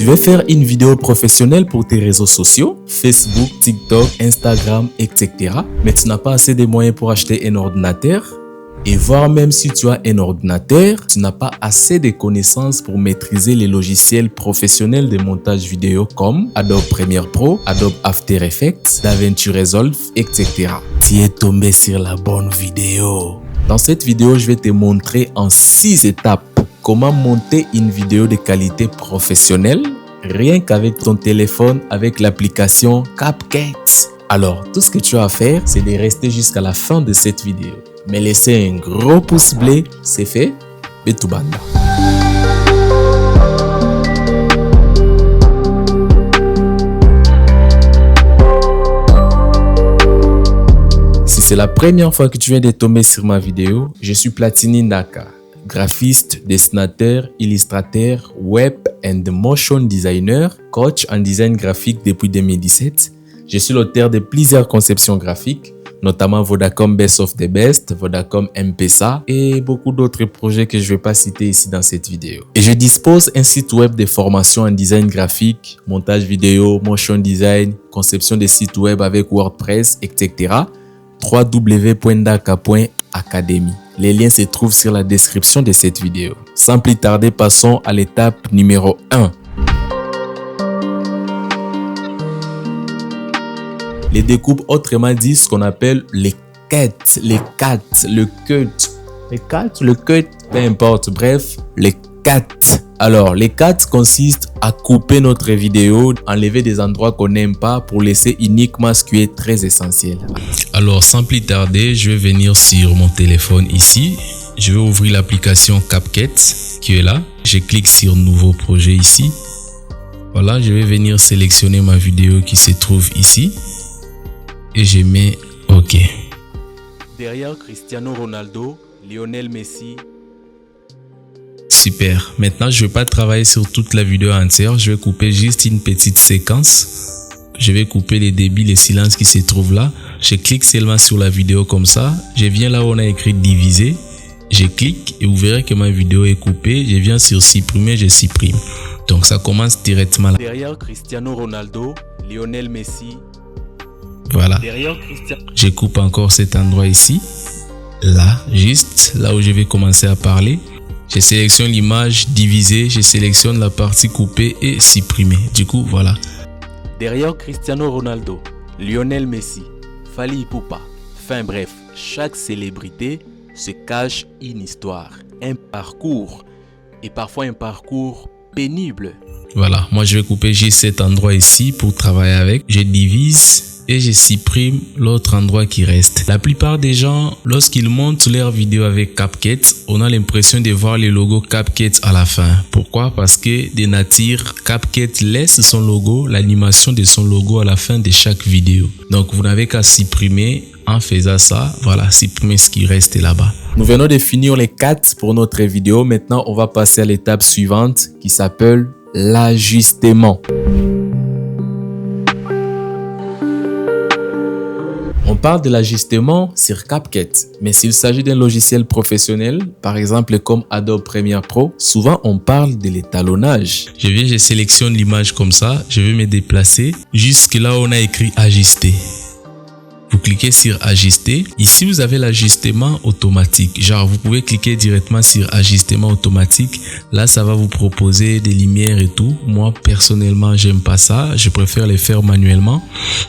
Tu veux faire une vidéo professionnelle pour tes réseaux sociaux, Facebook, TikTok, Instagram, etc. Mais tu n'as pas assez de moyens pour acheter un ordinateur? Et voire même si tu as un ordinateur, tu n'as pas assez de connaissances pour maîtriser les logiciels professionnels de montage vidéo comme Adobe Premiere Pro, Adobe After Effects, DaVinci Resolve, etc. Tu es tombé sur la bonne vidéo. Dans cette vidéo, je vais te montrer en 6 étapes comment monter une vidéo de qualité professionnelle rien qu'avec ton téléphone avec l'application CapCut. Alors, tout ce que tu as à faire, c'est de rester jusqu'à la fin de cette vidéo. Mais laissez un gros pouce bleu, c'est fait, Betubanda. Si c'est la première fois que tu viens de tomber sur ma vidéo, je suis Platini Ndaka, graphiste, dessinateur, illustrateur, web and motion designer, coach en design graphique depuis 2017. Je suis l'auteur de plusieurs conceptions graphiques, notamment Vodacom Best of the Best, Vodacom M-Pesa et beaucoup d'autres projets que je ne vais pas citer ici dans cette vidéo. Et je dispose d'un site web de formation en design graphique, montage vidéo, motion design, conception de sites web avec WordPress, etc. www.ndaka.academy. Les liens se trouvent sur la description de cette vidéo. Sans plus tarder, passons à l'étape numéro 1. Les découpes, autrement dit, ce qu'on appelle les cuts, le cut, peu importe, bref, les cuts. Alors, les cuts consistent à couper notre vidéo, enlever des endroits qu'on n'aime pas pour laisser uniquement ce qui est très essentiel. Alors, sans plus tarder, je vais venir sur mon téléphone ici. Je vais ouvrir l'application CapCut qui est là. Je clique sur Nouveau projet ici. Voilà, je vais venir sélectionner ma vidéo qui se trouve ici. Et je mets OK. Derrière Cristiano Ronaldo, Lionel Messi. Super. Maintenant, je ne vais pas travailler sur toute la vidéo entière. Je vais couper juste une petite séquence. Je vais couper les débits, les silences qui se trouvent là. Je clique seulement sur la vidéo comme ça. Je viens là où on a écrit diviser. Je clique et vous verrez que ma vidéo est coupée. Je viens sur supprimer, je supprime. Donc, ça commence directement là. Derrière Cristiano Ronaldo, Lionel Messi. Voilà. Je coupe encore cet endroit ici. Là, juste là où je vais commencer à parler. Je sélectionne l'image, diviser. Je sélectionne la partie coupée et supprimer. Du coup, voilà. Derrière Cristiano Ronaldo, Lionel Messi, Fally Ipupa. Enfin bref, chaque célébrité se cache une histoire, un parcours. Et parfois un parcours pénible. Voilà, moi je vais couper juste cet endroit ici pour travailler avec. Je divise et je supprime l'autre endroit qui reste. La plupart des gens, lorsqu'ils montent leur vidéo avec CapCut, on a l'impression de voir le logo CapCut à la fin. Pourquoi? Parce que de nature, CapCut laisse son logo, l'animation de son logo à la fin de chaque vidéo. Donc vous n'avez qu'à supprimer. En faisant ça, voilà, supprimer ce qui reste là-bas. Nous venons de finir les 4 pour notre vidéo. Maintenant, on va passer à l'étape suivante qui s'appelle l'ajustement. On parle de l'ajustement sur CapCut, mais s'il s'agit d'un logiciel professionnel, par exemple comme Adobe Premiere Pro, souvent on parle de l'étalonnage. Je sélectionne l'image comme ça, je vais me déplacer jusque là où on a écrit ajuster. Vous cliquez sur ajuster. Ici, vous avez l'ajustement automatique. Genre, vous pouvez cliquer directement sur ajustement automatique. Là, ça va vous proposer des lumières et tout. Moi, personnellement, j'aime pas ça. Je préfère les faire manuellement.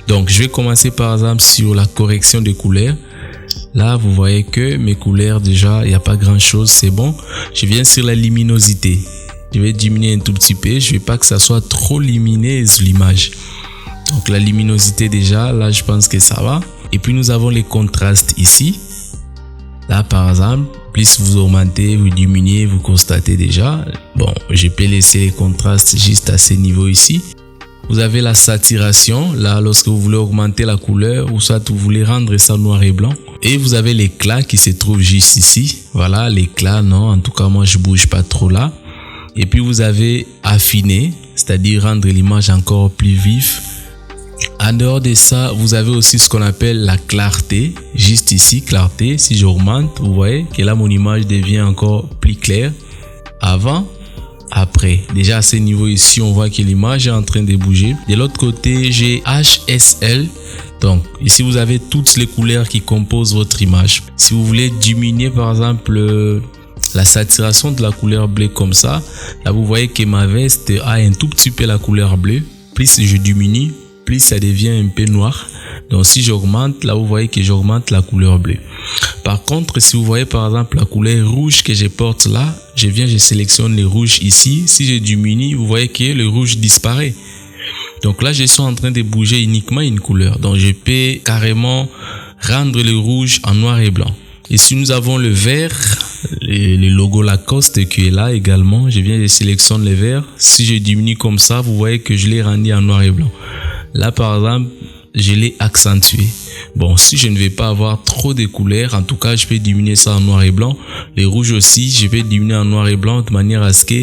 Donc, je vais commencer par exemple sur la correction des couleurs. Là, vous voyez que mes couleurs, déjà, il n'y a pas grand chose. C'est bon. Je viens sur la luminosité. Je vais diminuer un tout petit peu. Je veux pas que ça soit trop lumineuse l'image. Donc la luminosité déjà, là je pense que ça va. Et puis nous avons les contrastes ici. Là par exemple, plus vous augmentez, vous diminuez, vous constatez déjà. Bon, je peux laisser les contrastes juste à ce niveau ici. Vous avez la saturation, là lorsque vous voulez augmenter la couleur ou soit vous voulez rendre ça noir et blanc. Et vous avez l'éclat qui se trouve juste ici. Voilà l'éclat, non, en tout cas moi je bouge pas trop là. Et puis vous avez affiner, c'est-à-dire rendre l'image encore plus vive. En dehors de ça, vous avez aussi ce qu'on appelle la clarté. Juste ici, clarté. Si j'augmente, vous voyez que là, mon image devient encore plus claire. Avant, après. Déjà à ce niveau ici, on voit que l'image est en train de bouger. De l'autre côté, j'ai HSL. Donc ici, vous avez toutes les couleurs qui composent votre image. Si vous voulez diminuer par exemple la saturation de la couleur bleue comme ça, là vous voyez que ma veste a un tout petit peu la couleur bleue. Plus je diminue, plus ça devient un peu noir. Donc si j'augmente, là vous voyez que j'augmente la couleur bleue. Par contre, si vous voyez par exemple la couleur rouge que je porte là, je sélectionne le rouge ici. Si je diminue, vous voyez que le rouge disparaît. Donc là, je suis en train de bouger uniquement une couleur. Donc je peux carrément rendre le rouge en noir et blanc. Ici, nous avons le vert, le logo Lacoste qui est là également. Je sélectionne le vert. Si je diminue comme ça, vous voyez que je l'ai rendu en noir et blanc. Là, par exemple, je l'ai accentué. Bon, si je ne vais pas avoir trop de couleurs, en tout cas, je peux diminuer ça en noir et blanc. Les rouges aussi, je vais diminuer en noir et blanc de manière à ce que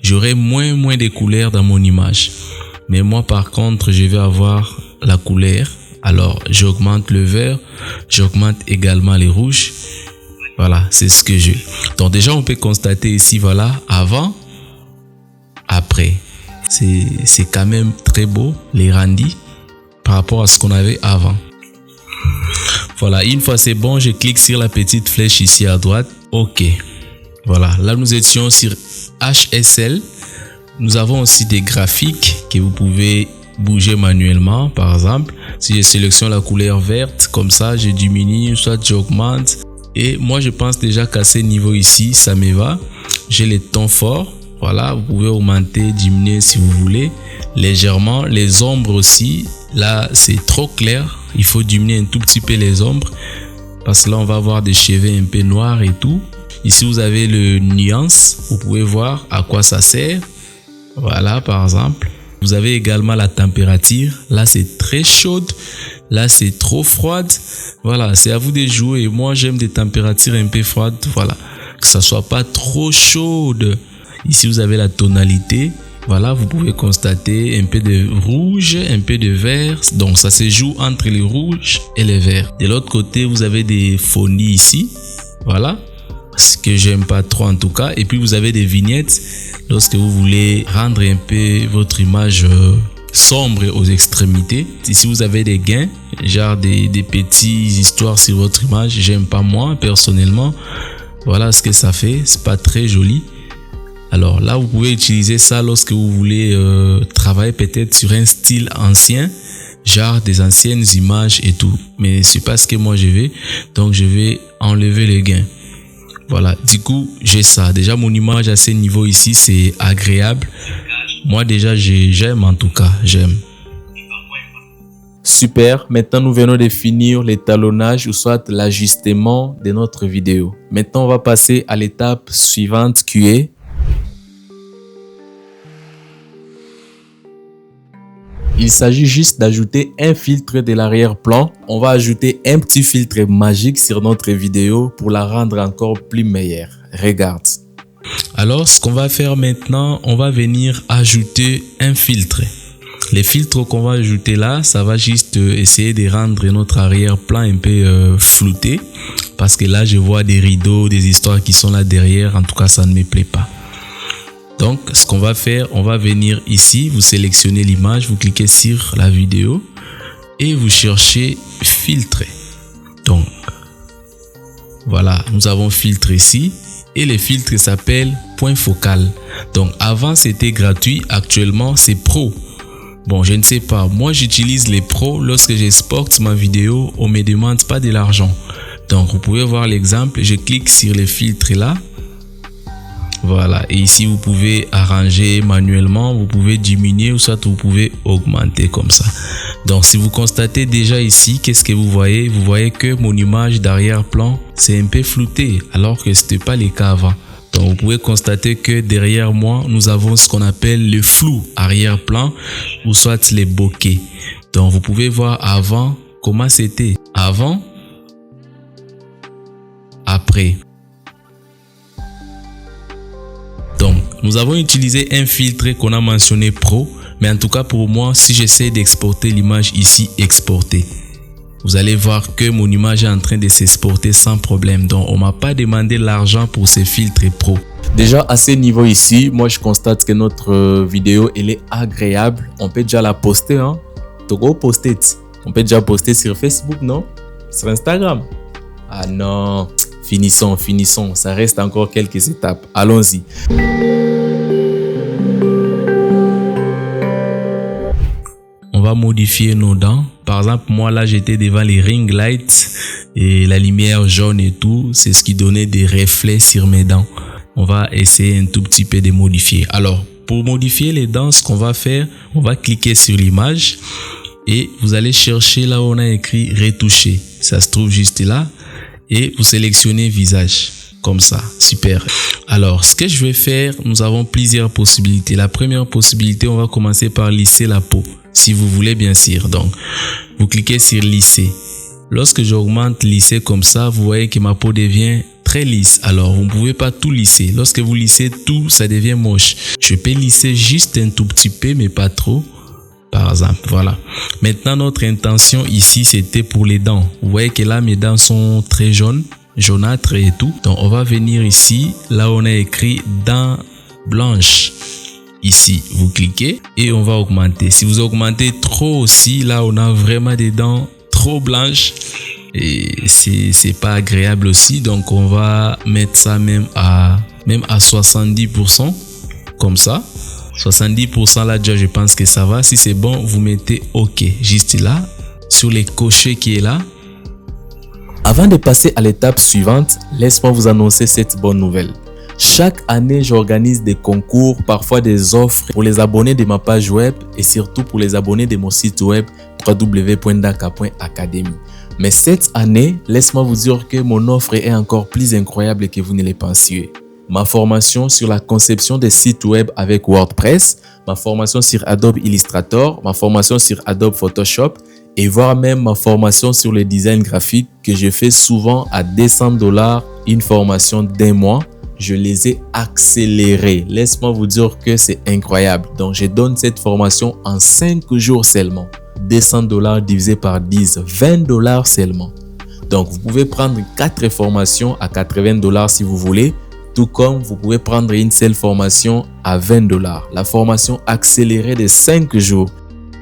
j'aurai moins de couleurs dans mon image. Mais moi, par contre, je vais avoir la couleur. Alors, j'augmente le vert, j'augmente également les rouges. Voilà, c'est ce que j'ai. Donc déjà, on peut constater ici, voilà, avant, après. C'est quand même très beau, les rendus, par rapport à ce qu'on avait avant. Voilà, une fois c'est bon, je clique sur la petite flèche ici à droite. OK. Voilà, là nous étions sur HSL. Nous avons aussi des graphiques que vous pouvez bouger manuellement. Par exemple, si je sélectionne la couleur verte, comme ça, je diminue, soit j'augmente. Et moi, je pense déjà qu'à ce niveau ici, ça me va. J'ai les tons forts. Voilà, vous pouvez augmenter, diminuer si vous voulez. Légèrement. Les ombres aussi. Là, c'est trop clair. Il faut diminuer un tout petit peu les ombres. Parce que là, on va avoir des cheveux un peu noirs et tout. Ici, vous avez le nuance. Vous pouvez voir à quoi ça sert. Voilà, par exemple. Vous avez également la température. Là, c'est très chaude. Là, c'est trop froide. Voilà, c'est à vous de jouer. Moi, j'aime des températures un peu froides. Voilà, que ça soit pas trop chaude. Ici, vous avez la tonalité. Voilà, vous pouvez constater un peu de rouge, un peu de vert. Donc, ça se joue entre le rouge et le vert. De l'autre côté, vous avez des phonies ici. Voilà, ce que j'aime pas trop en tout cas. Et puis, vous avez des vignettes lorsque vous voulez rendre un peu votre image sombre aux extrémités. Ici, vous avez des gains, genre des petites histoires sur votre image. J'aime pas moi, personnellement. Voilà ce que ça fait. C'est pas très joli. Alors là, vous pouvez utiliser ça lorsque vous voulez travailler peut-être sur un style ancien, genre des anciennes images et tout. Mais c'est pas ce que moi je vais. Donc, je vais enlever les gains. Voilà, du coup, j'ai ça. Déjà, mon image à ce niveau ici, c'est agréable. Moi, déjà, j'aime en tout cas. J'aime. Super, maintenant nous venons de finir l'étalonnage ou soit l'ajustement de notre vidéo. Maintenant, on va passer à l'étape suivante qui est il s'agit juste d'ajouter un filtre de l'arrière-plan. On va ajouter un petit filtre magique sur notre vidéo pour la rendre encore plus meilleure. Regarde. Alors, ce qu'on va faire maintenant, on va venir ajouter un filtre. Les filtres qu'on va ajouter là, ça va juste essayer de rendre notre arrière-plan un peu flouté. Parce que là, je vois des rideaux, des histoires qui sont là derrière. En tout cas, ça ne me plaît pas. Donc, ce qu'on va faire, on va venir ici, vous sélectionnez l'image, vous cliquez sur la vidéo et vous cherchez filtre. Donc, voilà, nous avons filtre ici et le filtre s'appelle point focal. Donc, avant, c'était gratuit, actuellement, c'est pro. Bon, je ne sais pas, moi, j'utilise les pros lorsque j'exporte ma vidéo, on me demande pas de l'argent. Donc, vous pouvez voir l'exemple, je clique sur le filtre là. Voilà, et ici vous pouvez arranger manuellement, vous pouvez diminuer ou soit vous pouvez augmenter comme ça. Donc si vous constatez déjà ici, qu'est-ce que vous voyez? Vous voyez que mon image d'arrière-plan, c'est un peu flouté alors que c'était pas le cas avant. Donc vous pouvez constater que derrière moi, nous avons ce qu'on appelle le flou arrière-plan ou soit les bokeh. Donc vous pouvez voir avant comment c'était. Avant, après. Donc, nous avons utilisé un filtre qu'on a mentionné pro, mais en tout cas pour moi, si j'essaie d'exporter l'image ici, exporter. vous allez voir que mon image est en train de s'exporter sans problème. Donc, on m'a pas demandé l'argent pour ces filtres pro. Déjà, à ce niveau ici, moi, je constate que notre vidéo, elle est agréable. On peut déjà la poster, hein. Togo poster. On peut déjà poster sur Facebook, non? Sur Instagram. Ah non, finissons. Ça reste encore quelques étapes. Allons-y. On va modifier nos dents. Par exemple, moi là, j'étais devant les ring lights et la lumière jaune et tout, c'est ce qui donnait des reflets sur mes dents. On va essayer un tout petit peu de modifier. Alors, pour modifier les dents, ce qu'on va faire, on va cliquer sur l'image et vous allez chercher là où on a écrit retoucher. Ça se trouve juste là et vous sélectionnez visage. Comme ça, super. Alors, ce que je vais faire, nous avons plusieurs possibilités. La première possibilité, on va commencer par lisser la peau. Si vous voulez, bien sûr. Donc, vous cliquez sur lisser. Lorsque j'augmente lisser comme ça, vous voyez que ma peau devient très lisse. Alors, vous ne pouvez pas tout lisser. Lorsque vous lissez tout, ça devient moche. Je peux lisser juste un tout petit peu, mais pas trop. Par exemple, voilà. Maintenant, notre intention ici, c'était pour les dents. Vous voyez que là, mes dents sont très jaunes, jaunâtres et tout. Donc, on va venir ici, là où on a écrit dents blanches. Ici, vous cliquez et on va augmenter. Si vous augmentez trop aussi, là, on a vraiment des dents trop blanches et c'est pas agréable aussi. Donc, on va mettre ça même à 70%, comme ça. 70% là, déjà, je pense que ça va. Si c'est bon, vous mettez OK. Juste là, sur les cochers qui est là. Avant de passer à l'étape suivante, laisse-moi vous annoncer cette bonne nouvelle. Chaque année, j'organise des concours, parfois des offres pour les abonnés de ma page web et surtout pour les abonnés de mon site web www.daka.academy. Mais cette année, laisse-moi vous dire que mon offre est encore plus incroyable que vous ne le pensiez. Ma formation sur la conception des sites web avec WordPress, ma formation sur Adobe Illustrator, ma formation sur Adobe Photoshop et voire même ma formation sur le design graphique que je fais souvent à $200, une formation d'un mois. Je les ai accélérés. Laisse-moi vous dire que c'est incroyable. Donc, je donne cette formation en 5 jours seulement. $200 divisé par 10, $20 seulement. Donc, vous pouvez prendre 4 formations à $80 si vous voulez. Tout comme vous pouvez prendre une seule formation à $20. La formation accélérée de 5 jours.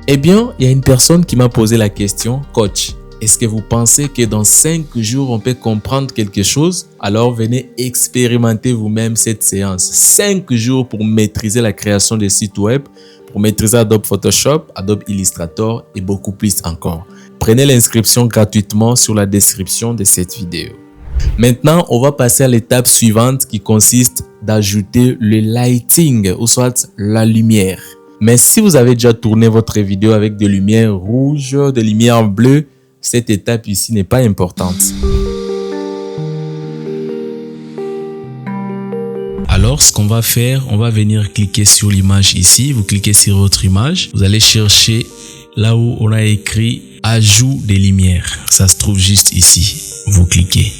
Eh bien, il y a une personne qui m'a posé la question, coach. Est-ce que vous pensez que dans 5 jours, on peut comprendre quelque chose? Alors, venez expérimenter vous-même cette séance. 5 jours pour maîtriser la création des sites web, pour maîtriser Adobe Photoshop, Adobe Illustrator et beaucoup plus encore. Prenez l'inscription gratuitement sur la description de cette vidéo. Maintenant, on va passer à l'étape suivante qui consiste d'ajouter le lighting, ou soit la lumière. Mais si vous avez déjà tourné votre vidéo avec des lumières rouges, des lumières bleues, cette étape ici n'est pas importante. Alors, ce qu'on va faire, on va venir cliquer sur l'image ici. Vous cliquez sur votre image. Vous allez chercher là où on a écrit ajout des lumières. Ça se trouve juste ici. Vous cliquez.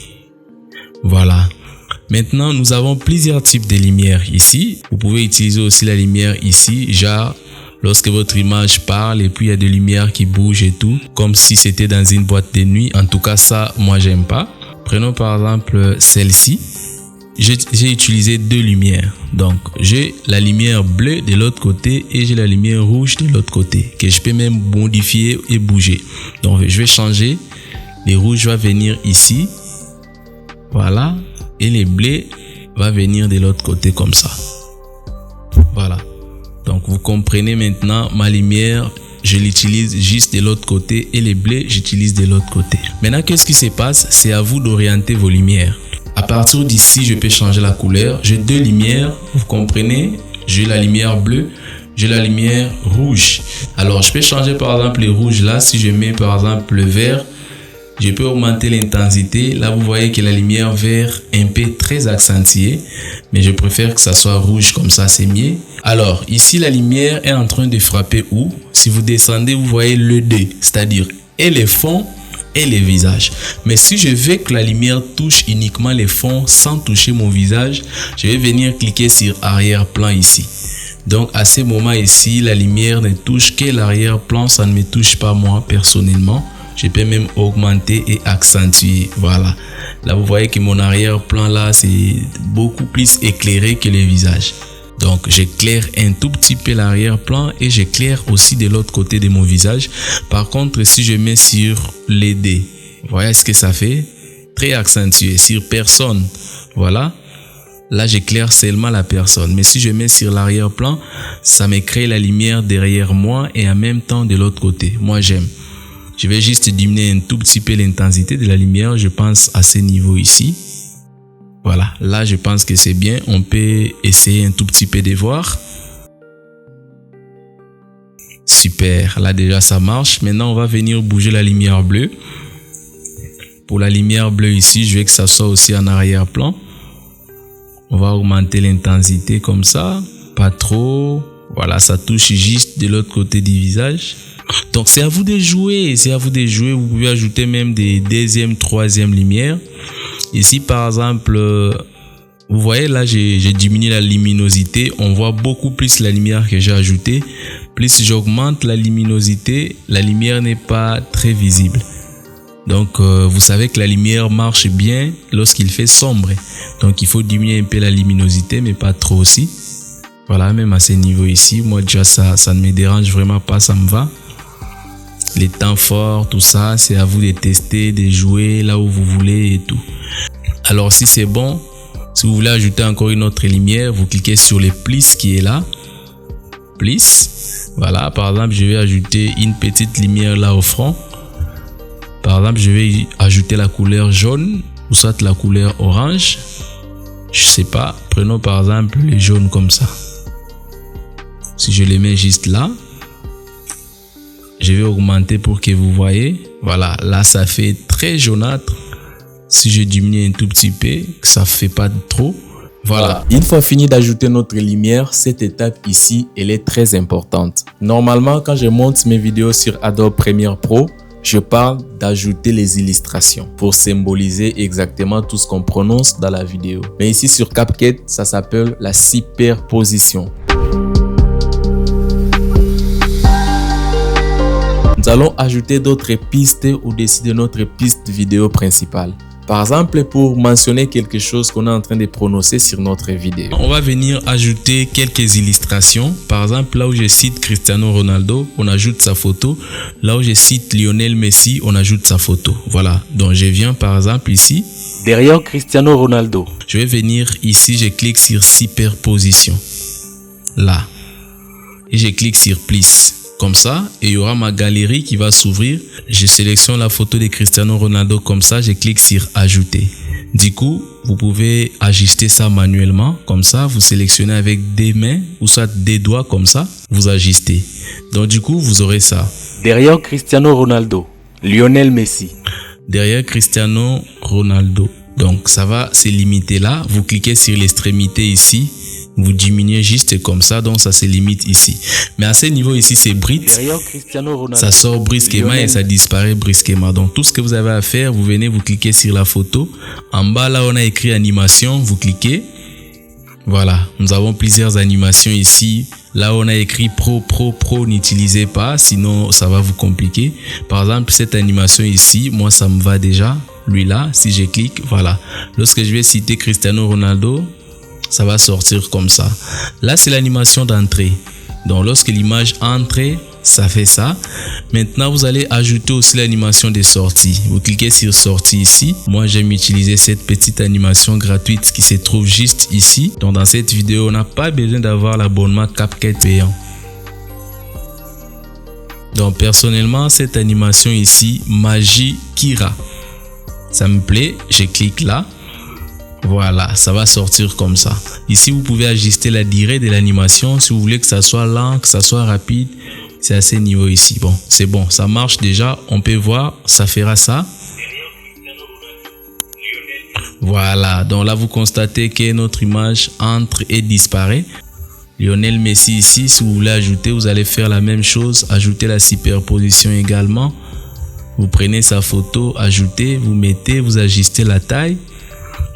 Voilà. Maintenant, nous avons plusieurs types de lumières ici. Vous pouvez utiliser aussi la lumière ici, genre lorsque votre image parle et puis il y a des lumières qui bougent et tout, comme si c'était dans une boîte de nuit. En tout cas, ça, moi, j'aime pas. Prenons par exemple celle-ci. J'ai utilisé 2 lumières. Donc, j'ai la lumière bleue de l'autre côté et j'ai la lumière rouge de l'autre côté, que je peux même modifier et bouger. Donc, je vais changer. Les rouges vont venir ici. Voilà. Et les bleus vont venir de l'autre côté comme ça. Voilà. Donc, vous comprenez maintenant, ma lumière, je l'utilise juste de l'autre côté et les bleus, j'utilise de l'autre côté. Maintenant, qu'est-ce qui se passe? C'est à vous d'orienter vos lumières. À partir d'ici, je peux changer la couleur. J'ai 2 lumières, vous comprenez? J'ai la lumière bleue, j'ai la lumière rouge. Alors, je peux changer par exemple le rouge là. Si je mets par exemple le vert, je peux augmenter l'intensité. Là, vous voyez que la lumière vert est un peu très accentuée. Mais je préfère que ça soit rouge, comme ça, c'est mieux. Alors, ici, la lumière est en train de frapper où? Si vous descendez, vous voyez le D, c'est-à-dire et les fonds et les visages. Mais si je veux que la lumière touche uniquement les fonds sans toucher mon visage, je vais venir cliquer sur arrière-plan ici. Donc, à ce moment ici, la lumière ne touche que l'arrière-plan. Ça ne me touche pas moi, personnellement. Je peux même augmenter et accentuer. Voilà. Là, vous voyez que mon arrière-plan là, c'est beaucoup plus éclairé que le visage. Donc, j'éclaire un tout petit peu l'arrière-plan et j'éclaire aussi de l'autre côté de mon visage. Par contre, si je mets sur les dés, vous voyez ce que ça fait? Très accentué. Sur personne, voilà. Là, j'éclaire seulement la personne. Mais si je mets sur l'arrière-plan, ça me crée la lumière derrière moi et en même temps de l'autre côté. Moi, j'aime. Je vais juste diminuer un tout petit peu l'intensité de la lumière. Je pense à ce niveau ici. Voilà. Là, je pense que c'est bien. On peut essayer un tout petit peu de voir. Super. Là, déjà, ça marche. Maintenant, on va venir bouger la lumière bleue. Pour la lumière bleue ici, je veux que ça soit aussi en arrière-plan. On va augmenter l'intensité comme ça, pas trop. Voilà, ça touche juste de l'autre côté du visage. Donc c'est à vous de jouer, Vous pouvez ajouter même des deuxième, troisième lumières. Ici par exemple, vous voyez là, j'ai diminué la luminosité. On voit beaucoup plus la lumière que j'ai ajoutée. Plus j'augmente la luminosité, la lumière n'est pas très visible. Donc, vous savez que la lumière marche bien lorsqu'il fait sombre. Donc, il faut diminuer un peu la luminosité, mais pas trop aussi. Voilà, même à ce niveau ici, moi déjà ça ne me dérange vraiment pas, ça me va. Les temps forts, tout ça, c'est à vous de tester, de jouer là où vous voulez et tout. Alors, si c'est bon, si vous voulez ajouter encore une autre lumière, vous cliquez sur le plus qui est là. Plus. Voilà, par exemple, je vais ajouter une petite lumière là au front. Par exemple, je vais ajouter la couleur jaune ou soit la couleur orange. Je sais pas. Prenons par exemple les jaunes comme ça. Si je les mets juste là, je vais augmenter pour que vous voyez. Voilà, là ça fait très jaunâtre. Si je diminue un tout petit peu, que ça fait pas trop. Voilà. Une fois fini d'ajouter notre lumière, cette étape ici, elle est très importante. Normalement, quand je monte mes vidéos sur Adobe Premiere Pro, je parle d'ajouter les illustrations pour symboliser exactement tout ce qu'on prononce dans la vidéo. Mais ici sur CapCut, ça s'appelle la superposition. Nous allons ajouter d'autres pistes au-dessus de notre piste vidéo principale. Par exemple, pour mentionner quelque chose qu'on est en train de prononcer sur notre vidéo. On va venir ajouter quelques illustrations. Par exemple, là où je cite Cristiano Ronaldo, on ajoute sa photo. Là où je cite Lionel Messi, on ajoute sa photo. Voilà. Donc, je viens par exemple ici. Derrière Cristiano Ronaldo. Je vais venir ici, je clique sur superposition. Là. Et je clique sur plus. Comme ça, et il y aura ma galerie qui va s'ouvrir. Je sélectionne la photo de Cristiano Ronaldo comme ça, je clique sur ajouter. Du coup, vous pouvez ajuster ça manuellement. Comme ça, vous sélectionnez avec des mains ou soit des doigts comme ça, vous ajustez. Donc du coup, vous aurez ça. Derrière Cristiano Ronaldo, Lionel Messi. Derrière Cristiano Ronaldo. Donc ça va se limiter là. Vous cliquez sur l'extrémité ici. Vous diminuez juste comme ça, donc ça se limite ici. Mais à ce niveau ici, c'est brut. Ça sort brusquement et ça disparaît brusquement. Donc tout ce que vous avez à faire, vous venez, vous cliquez sur la photo. En bas, là, on a écrit animation. Vous cliquez. Voilà, nous avons plusieurs animations ici. Là, on a écrit pro, n'utilisez pas, sinon ça va vous compliquer. Par exemple, cette animation ici, moi, ça me va déjà. Lui là, si je clique, voilà. Lorsque je vais citer Cristiano Ronaldo, ça va sortir comme ça. Là, c'est l'animation d'entrée. Donc, lorsque l'image entre, ça fait ça. Maintenant, vous allez ajouter aussi l'animation de sortie. Vous cliquez sur sortie ici. Moi, j'aime utiliser cette petite animation gratuite qui se trouve juste ici. Donc, dans cette vidéo, on n'a pas besoin d'avoir l'abonnement CapCut payant. Donc, personnellement, cette animation ici, Magie Kira, ça me plaît. Je clique là. Voilà, ça va sortir comme ça. Ici, vous pouvez ajuster la durée de l'animation. Si vous voulez que ça soit lent, que ça soit rapide, c'est à ce niveau ici. Bon, c'est bon, ça marche déjà. On peut voir, ça fera ça. Voilà, donc là, vous constatez que notre image entre et disparaît. Lionel Messi ici, si vous voulez ajouter, vous allez faire la même chose. Ajouter la superposition également. Vous prenez sa photo, ajoutez, vous mettez, vous ajustez la taille.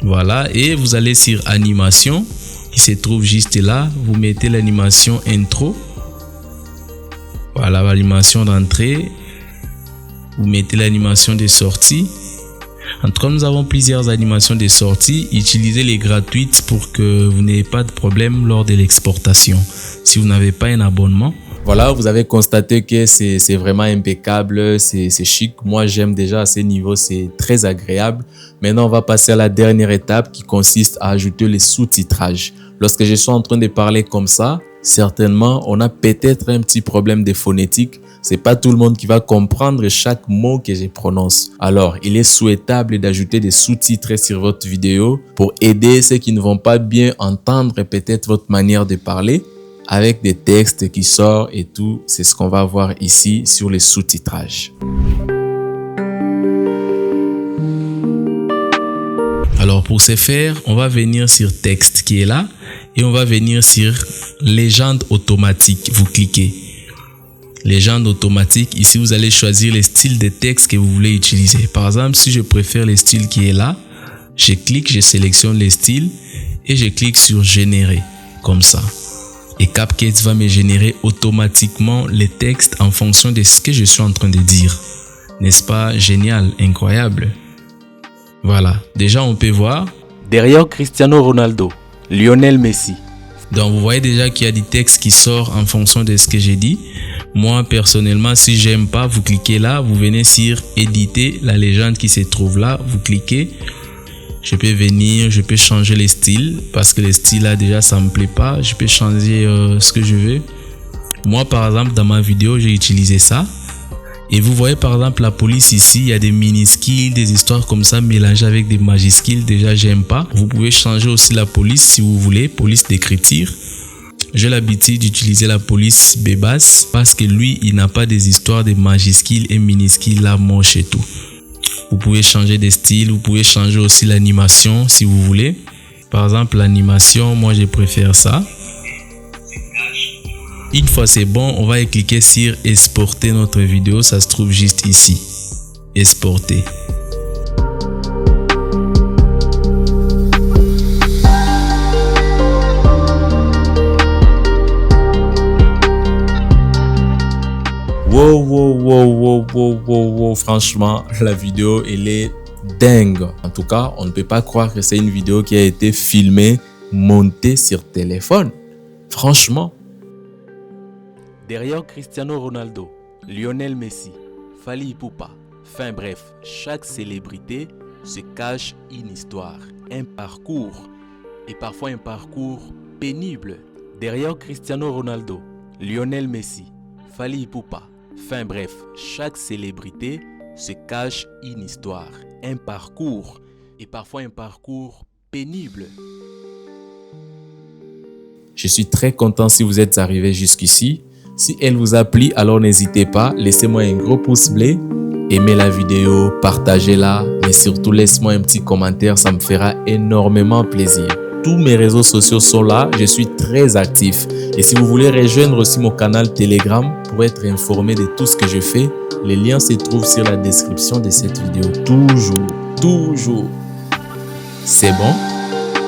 Voilà, et vous allez sur animation qui se trouve juste là. Vous mettez l'animation intro. Voilà, l'animation d'entrée. vous mettez l'animation de sortie. En tout cas, nous avons plusieurs animations de sortie. Utilisez les gratuites pour que vous n'ayez pas de problème lors de l'exportation. Si vous n'avez pas un abonnement, voilà, vous avez constaté que c'est vraiment impeccable, c'est chic. Moi, j'aime déjà à ce niveau, c'est très agréable. Maintenant, on va passer à la dernière étape qui consiste à ajouter les sous-titrages. Lorsque je suis en train de parler comme ça, certainement, on a peut-être un petit problème de phonétique. C'est pas tout le monde qui va comprendre chaque mot que je prononce. Alors, il est souhaitable d'ajouter des sous-titres sur votre vidéo pour aider ceux qui ne vont pas bien entendre peut-être votre manière de parler avec des textes qui sortent et tout. C'est ce qu'on va voir ici sur les sous-titrages. Alors, pour ce faire, on va venir sur texte qui est là et on va venir sur légende automatique. Vous cliquez. Légende automatique. Ici, vous allez choisir les styles de texte que vous voulez utiliser. Par exemple, si je préfère le style qui est là, je clique, je sélectionne les styles et je clique sur générer, comme ça. Et CapCut va me générer automatiquement les textes en fonction de ce que je suis en train de dire. N'est-ce pas génial, incroyable? Voilà, déjà on peut voir. Derrière Cristiano Ronaldo, Lionel Messi. Donc vous voyez déjà qu'il y a des textes qui sortent en fonction de ce que j'ai dit. Moi personnellement, si j'aime pas, vous cliquez là, vous venez sur éditer la légende qui se trouve là, vous cliquez. Je peux venir, je peux changer les styles parce que les styles là déjà ça me plaît pas. Je peux changer ce que je veux. Moi par exemple dans ma vidéo j'ai utilisé ça. Et vous voyez par exemple la police ici, il y a des minuscules, des histoires comme ça mélangées avec des majuscules. Déjà j'aime pas. Vous pouvez changer aussi la police si vous voulez, police d'écriture. J'ai l'habitude d'utiliser la police Bebas parce que lui il n'a pas des histoires de majuscules et minuscules là moches et tout. Vous pouvez changer des styles, vous pouvez changer aussi l'animation si vous voulez. Par exemple, l'animation, moi je préfère ça. Une fois c'est bon, on va cliquer sur exporter notre vidéo. Ça se trouve juste ici. Exporter. Wow. Franchement, la vidéo, elle est dingue. En tout cas, on ne peut pas croire que c'est une vidéo qui a été filmée, montée sur téléphone. Franchement. Derrière Cristiano Ronaldo, Lionel Messi, Fally Ipupa, enfin bref, chaque célébrité se cache une histoire, un parcours, et parfois un parcours pénible. Derrière Cristiano Ronaldo, Lionel Messi, Fally Ipupa, enfin bref, chaque célébrité se cache une histoire, un parcours, et parfois un parcours pénible. Je suis très content si vous êtes arrivé jusqu'ici. Si elle vous a plu, alors n'hésitez pas, laissez-moi un gros pouce bleu, aimez la vidéo, partagez-la, mais surtout laissez-moi un petit commentaire, ça me fera énormément plaisir. Tous mes réseaux sociaux sont là, je suis très actif. Et si vous voulez rejoindre aussi mon canal Telegram pour être informé de tout ce que je fais, les liens se trouvent sur la description de cette vidéo. Toujours. C'est bon?